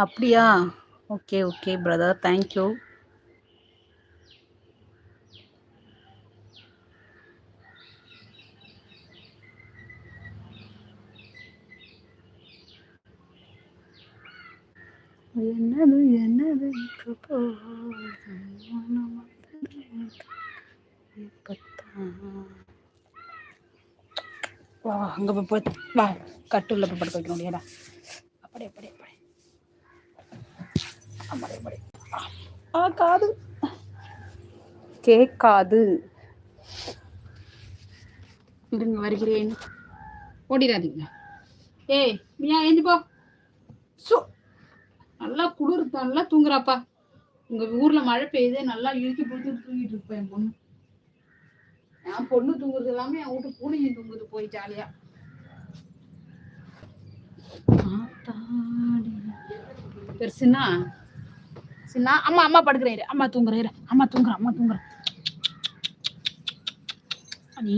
அப்படியா? Okay okay brother, thank you. என்னது என்னது வா அங்க போய் வா, கட்டுள்ள போய் படுக்க வைக்க முடியாதா? அப்படி அப்படி அப்படி அப்படி அப்படி. காது கேட்காது. இருங்க வருகிறேன். ஓடிடாதீங்க. ஏய் மியா ஏஞ்சி போ. நல்லா குளிர், நல்லா தூங்குறாப்பா. உங்க ஊர்ல மழை பெய்யுது, நல்லா இழுத்து போட்டு தூங்கிட்டு இருப்பேன் என் பொண்ணு. என் பொண்ணு தூங்குறது எல்லாமே என் வீட்டு பூனையும் தூங்குது போய் ஜாலியா. பெருசுன்னா சின்ன அம்மா அம்மா படுக்கிறேன், அம்மா தூங்குறேன், அம்மா தூங்குறேன், அம்மா தூங்குறேன். நீ